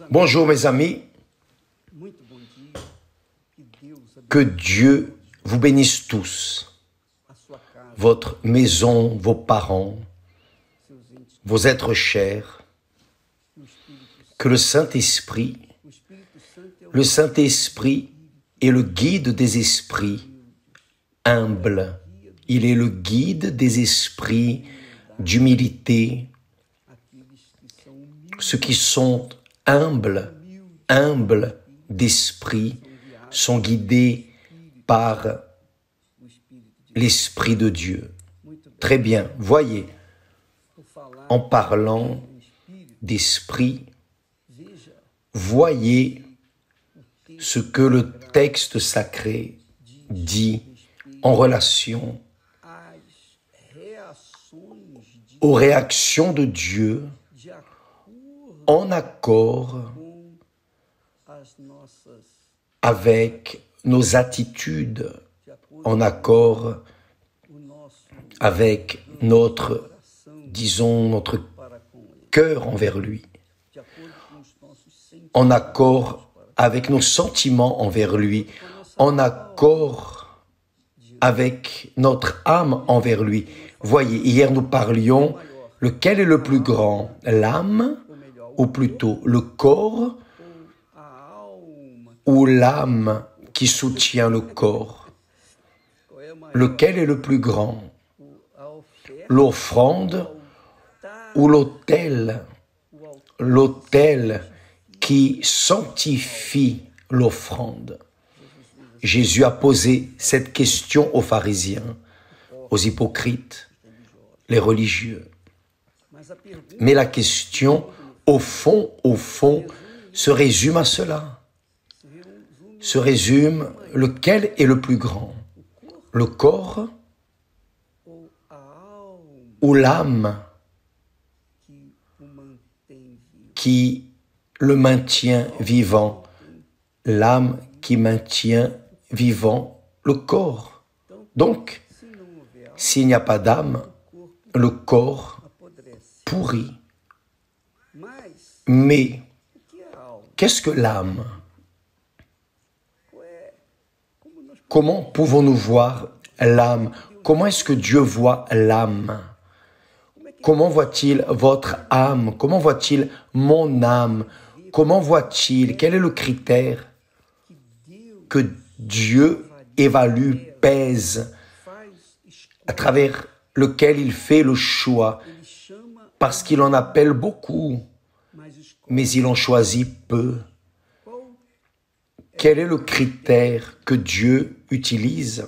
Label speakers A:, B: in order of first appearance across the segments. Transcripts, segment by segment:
A: Bonjour mes amis, que Dieu vous bénisse tous, votre maison, vos parents, vos êtres chers, que le Saint-Esprit est le guide des esprits humbles, il est le guide des esprits d'humilité, ceux qui sont humbles d'esprit, sont guidés par l'Esprit de Dieu. Très bien, voyez, en parlant d'esprit, voyez ce que le texte sacré dit en relation aux réactions de Dieu en accord avec nos attitudes, en accord avec notre cœur envers lui, en accord avec nos sentiments envers lui, en accord avec notre âme envers lui. Voyez, hier nous parlions, lequel est le plus grand, l'âme ou plutôt le corps ou l'âme qui soutient le corps? Lequel est le plus grand, l'offrande ou l'autel? L'autel qui sanctifie l'offrande. Jésus a posé cette question aux pharisiens, aux hypocrites, les religieux. Mais la question, au fond, se résume à cela. Se résume, lequel est le plus grand? Le corps ou l'âme qui le maintient vivant? L'âme qui maintient vivant le corps. Donc, s'il n'y a pas d'âme, le corps pourrit. Mais, qu'est-ce que l'âme? Comment pouvons-nous voir l'âme? Comment est-ce que Dieu voit l'âme? Comment voit-il votre âme? Comment voit-il mon âme? Comment voit-il? Quel est le critère que Dieu évalue, pèse, à travers lequel il fait le choix? Parce qu'il en appelle beaucoup, mais il en choisit peu. Quel est le critère que Dieu utilise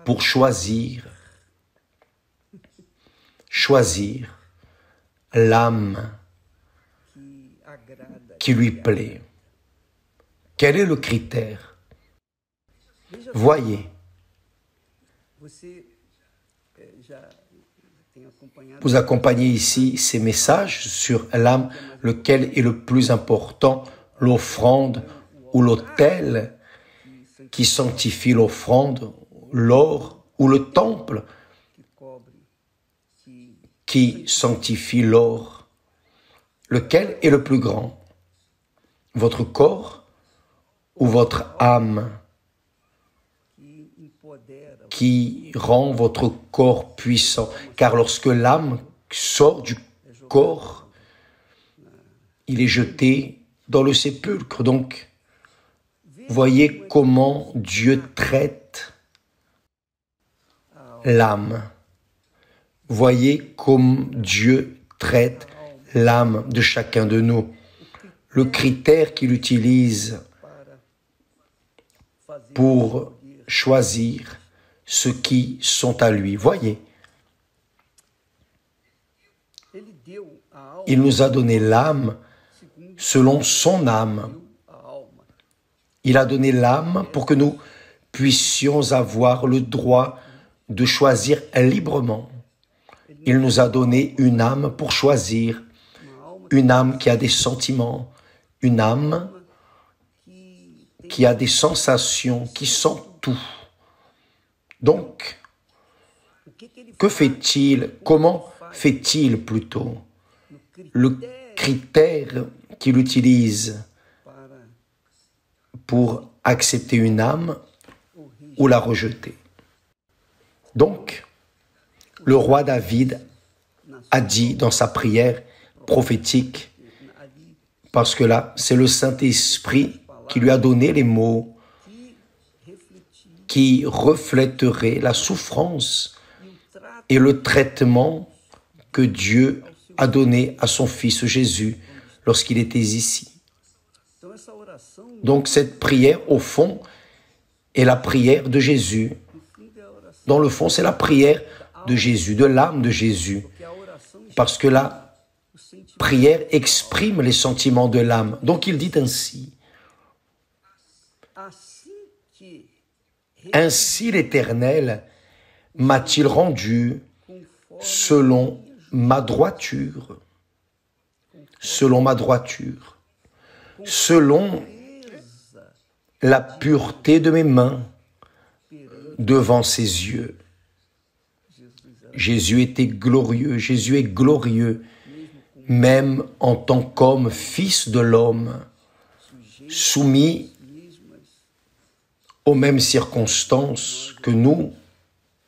A: pour choisir l'âme qui lui plaît? Quel est le critère? Voyez, vous accompagnez ici ces messages sur l'âme, lequel est le plus important, l'offrande ou l'autel qui sanctifie l'offrande, l'or ou le temple qui sanctifie l'or. Lequel est le plus grand? Votre corps ou votre âme qui rend votre corps puissant? Car lorsque l'âme sort du corps, il est jeté dans le sépulcre. Donc, voyez comment Dieu traite l'âme. Voyez comme Dieu traite l'âme de chacun de nous. Le critère qu'il utilise pour choisir ceux qui sont à lui. Voyez, il nous a donné l'âme selon son âme. Il a donné l'âme pour que nous puissions avoir le droit de choisir librement. Il nous a donné une âme pour choisir, une âme qui a des sentiments, une âme qui a des sensations, qui sent tout. Donc, que fait-il? Comment fait-il plutôt? Le critère qu'il utilise pour accepter une âme ou la rejeter. Donc, le roi David a dit dans sa prière prophétique, parce que là, c'est le Saint-Esprit qui lui a donné les mots qui reflèteraient la souffrance et le traitement que Dieu a donné à son Fils Jésus lorsqu'il était ici. Donc cette prière, au fond, est la prière de Jésus. Dans le fond, c'est la prière de Jésus, de l'âme de Jésus. Parce que la prière exprime les sentiments de l'âme. Donc il dit ainsi. Ainsi l'Éternel m'a-t-il rendu selon ma droiture, selon ma droiture, selon la pureté de mes mains devant ses yeux. Jésus était glorieux, Jésus est glorieux, même en tant qu'homme, fils de l'homme, soumis aux mêmes circonstances que nous,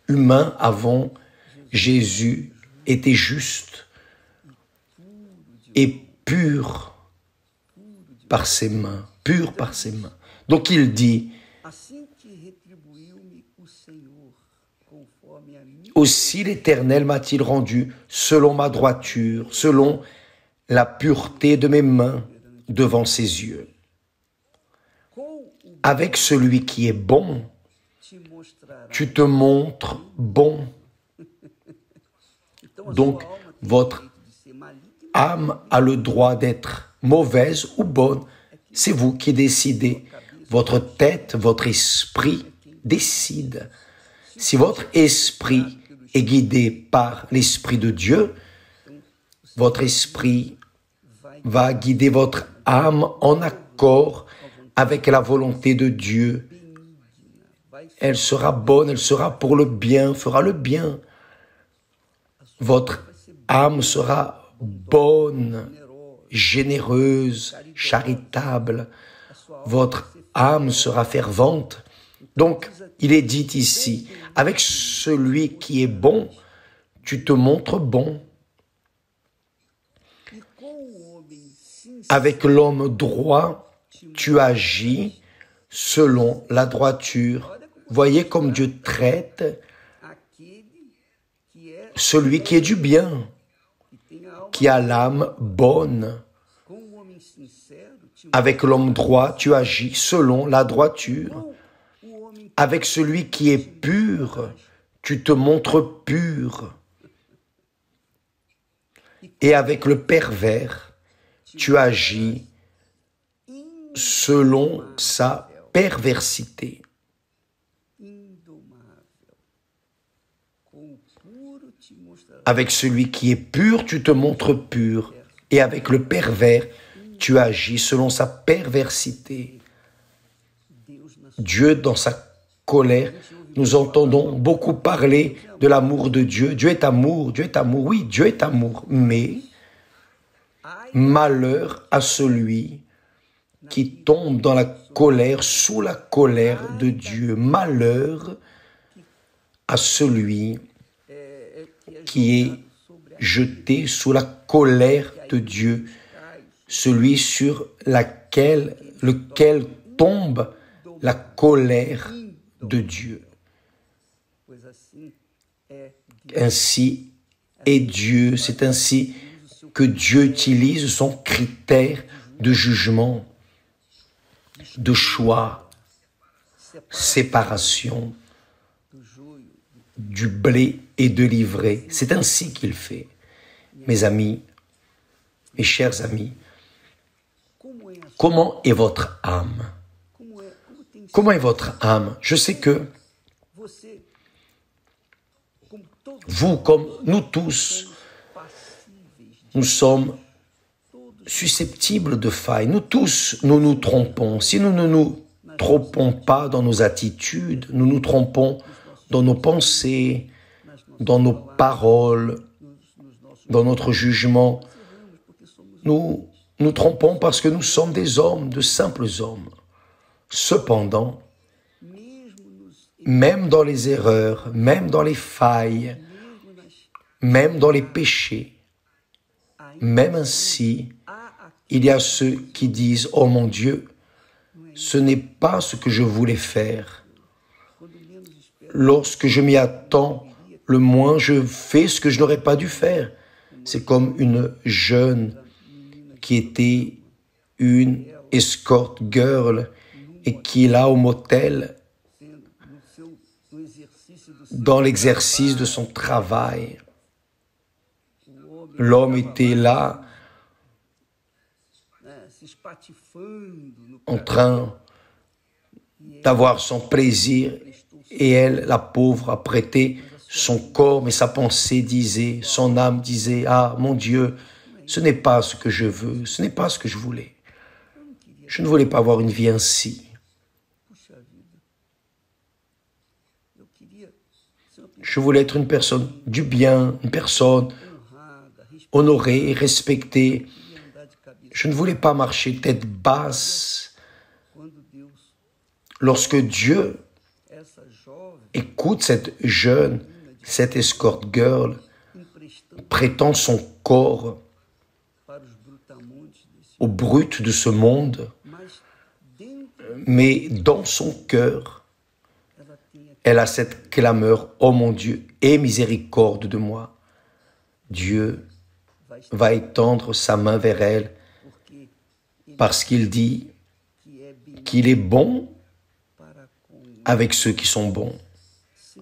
A: humains, avons. Jésus était juste et pur par ses mains, pur par ses mains. Donc il dit, aussi l'Éternel m'a-t-il rendu selon ma droiture, selon la pureté de mes mains devant ses yeux. Avec celui qui est bon, tu te montres bon. Donc, votre âme a le droit d'être mauvaise ou bonne. C'est vous qui décidez. Votre tête, votre esprit décide. Si votre esprit est guidé par l'Esprit de Dieu, votre esprit va guider votre âme en accord avec la volonté de Dieu. Elle sera bonne, elle sera pour le bien, fera le bien. Votre âme sera bonne, généreuse, charitable. Votre âme sera fervente. Donc, il est dit ici, avec celui qui est bon, tu te montres bon. Avec l'homme droit, tu agis selon la droiture. Voyez comme Dieu traite celui qui est du bien, qui a l'âme bonne. Avec l'homme droit, tu agis selon la droiture. Avec celui qui est pur, tu te montres pur. Et avec le pervers, tu agis selon sa perversité. Avec celui qui est pur, tu te montres pur. Et avec le pervers, tu agis selon sa perversité. Dieu, dans sa colère, nous entendons beaucoup parler de l'amour de Dieu. Dieu est amour, oui, Dieu est amour. Mais malheur à celui qui tombe dans la colère, sous la colère de Dieu. Malheur à celui qui est jeté sous la colère de Dieu, celui sur lequel tombe la colère de Dieu. Ainsi est Dieu, c'est ainsi que Dieu utilise son critère de jugement, de choix, séparation du blé et de l'ivraie. C'est ainsi qu'il fait. Mes amis, mes chers amis, comment est votre âme? Comment est votre âme? Je sais que vous, comme nous tous, nous sommes susceptibles de failles. Nous tous, nous nous trompons. Si nous ne nous trompons pas dans nos attitudes, nous nous trompons dans nos pensées, dans nos paroles, dans notre jugement, nous nous trompons parce que nous sommes des hommes, de simples hommes. Cependant, même dans les erreurs, même dans les failles, même dans les péchés, même ainsi, il y a ceux qui disent « Oh mon Dieu, ce n'est pas ce que je voulais faire. Lorsque je m'y attends, le moins je fais ce que je n'aurais pas dû faire. » C'est comme une jeune qui était une escort girl et qui est là au motel dans l'exercice de son travail. L'homme était là en train d'avoir son plaisir et elle, la pauvre, a prêté son corps, mais sa pensée disait, son âme disait, « Ah, mon Dieu, ce n'est pas ce que je veux, ce n'est pas ce que je voulais. Je ne voulais pas avoir une vie ainsi. Je voulais être une personne du bien, une personne honorée, respectée. Je ne voulais pas marcher tête basse. » Lorsque Dieu écoute cette jeune, cette escort girl, prêtant son corps au brut de ce monde, mais dans son cœur, elle a cette clameur, « Oh mon Dieu, aie miséricorde de moi. » Dieu va étendre sa main vers elle parce qu'il dit qu'il est bon avec ceux qui sont bons,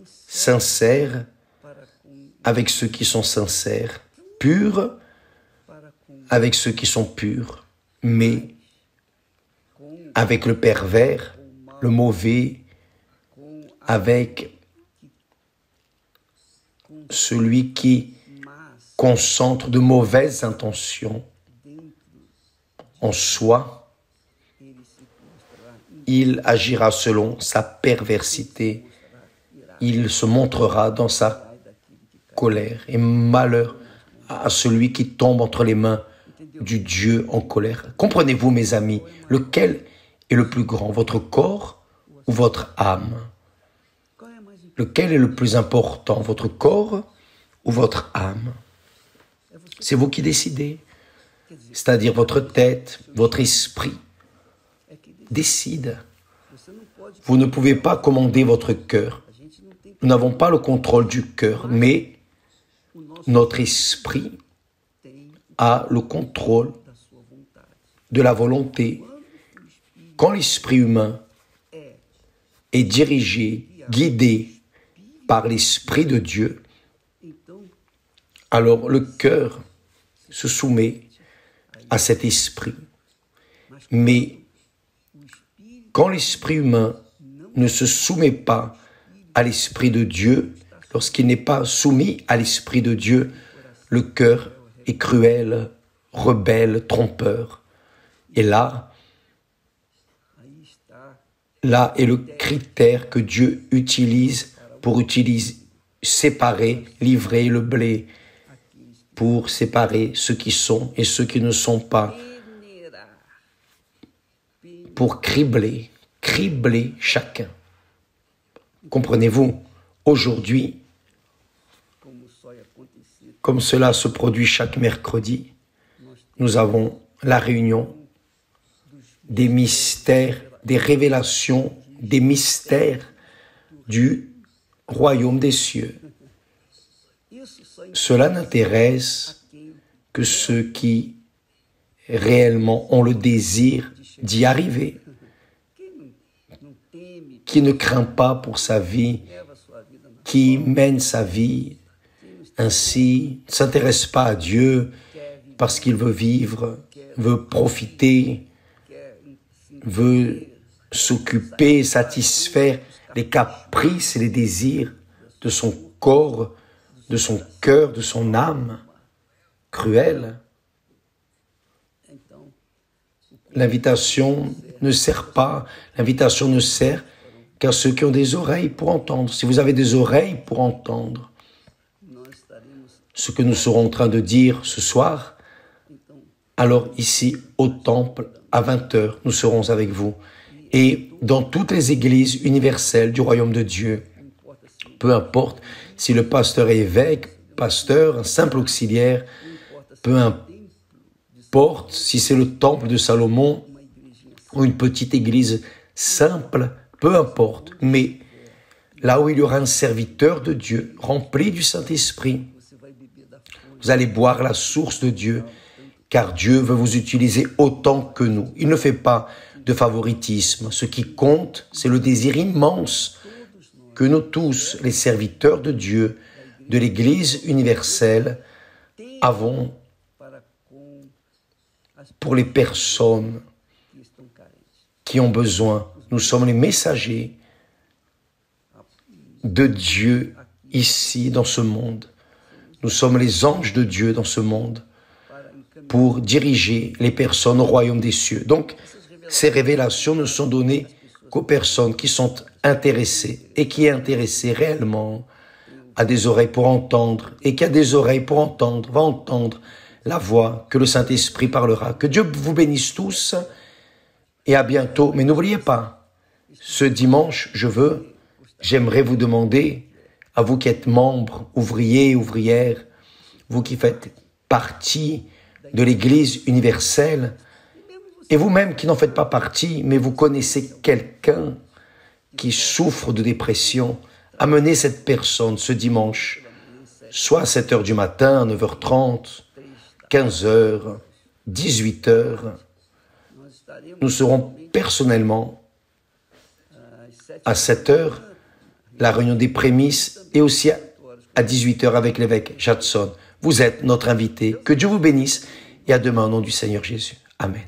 A: sincère avec ceux qui sont sincères, pur avec ceux qui sont purs, mais avec le pervers, le mauvais, avec celui qui concentre de mauvaises intentions en soi, il agira selon sa perversité, il se montrera dans sa colère. Et malheur à celui qui tombe entre les mains du Dieu en colère. Comprenez-vous, mes amis, lequel est le plus grand, votre corps ou votre âme? Lequel est le plus important, votre corps ou votre âme? C'est vous qui décidez, c'est-à-dire votre tête, votre esprit décide. Vous ne pouvez pas commander votre cœur. Nous n'avons pas le contrôle du cœur, mais notre esprit a le contrôle de la volonté. Quand l'esprit humain est dirigé, guidé par l'Esprit de Dieu, alors le cœur se soumet à cet esprit. Mais quand l'esprit humain ne se soumet pas à l'Esprit de Dieu, lorsqu'il n'est pas soumis à l'Esprit de Dieu, le cœur est cruel, rebelle, trompeur. Et là est le critère que Dieu utilise pour séparer, livrer le blé, pour séparer ceux qui sont et ceux qui ne sont pas, pour cribler chacun. Comprenez-vous, aujourd'hui, comme cela se produit chaque mercredi, nous avons la réunion des mystères, des révélations, des mystères du royaume des cieux. Cela n'intéresse que ceux qui réellement ont le désir d'y arriver, qui ne craint pas pour sa vie, qui mène sa vie ainsi, ne s'intéresse pas à Dieu parce qu'il veut vivre, veut profiter, veut s'occuper, satisfaire les caprices et les désirs de son corps, de son cœur, de son âme cruelle. L'invitation ne sert pas, l'invitation ne sert qu'à ceux qui ont des oreilles pour entendre. Si vous avez des oreilles pour entendre ce que nous serons en train de dire ce soir, alors ici au temple, à 20 heures, nous serons avec vous. Et dans toutes les églises universelles du royaume de Dieu, peu importe si le pasteur est évêque, pasteur, un simple auxiliaire, peu importe si c'est le temple de Salomon ou une petite église simple, peu importe. Mais là où il y aura un serviteur de Dieu, rempli du Saint-Esprit, vous allez boire la source de Dieu, car Dieu veut vous utiliser autant que nous. Il ne fait pas de favoritisme. Ce qui compte, c'est le désir immense que nous tous, les serviteurs de Dieu, de l'Église universelle, avons pour les personnes qui ont besoin. Nous sommes les messagers de Dieu ici, dans ce monde. Nous sommes les anges de Dieu dans ce monde pour diriger les personnes au royaume des cieux. Donc, ces révélations ne sont données qu'aux personnes qui sont intéressées et qui est intéressé réellement a des oreilles pour entendre et qui a des oreilles pour entendre, va entendre la voix que le Saint-Esprit parlera. Que Dieu vous bénisse tous et à bientôt. Mais n'oubliez pas, ce dimanche, j'aimerais vous demander, à vous qui êtes membres, ouvriers, ouvrières, vous qui faites partie de l'Église universelle, et vous-même qui n'en faites pas partie, mais vous connaissez quelqu'un qui souffre de dépression, amenez cette personne ce dimanche, soit à 7 heures du matin, 9h30, 15h, 18h. Nous serons personnellement à 7 heures, la réunion des prémices, et aussi à 18h avec l'évêque Jadson. Vous êtes notre invité. Que Dieu vous bénisse et à demain au nom du Seigneur Jésus. Amen.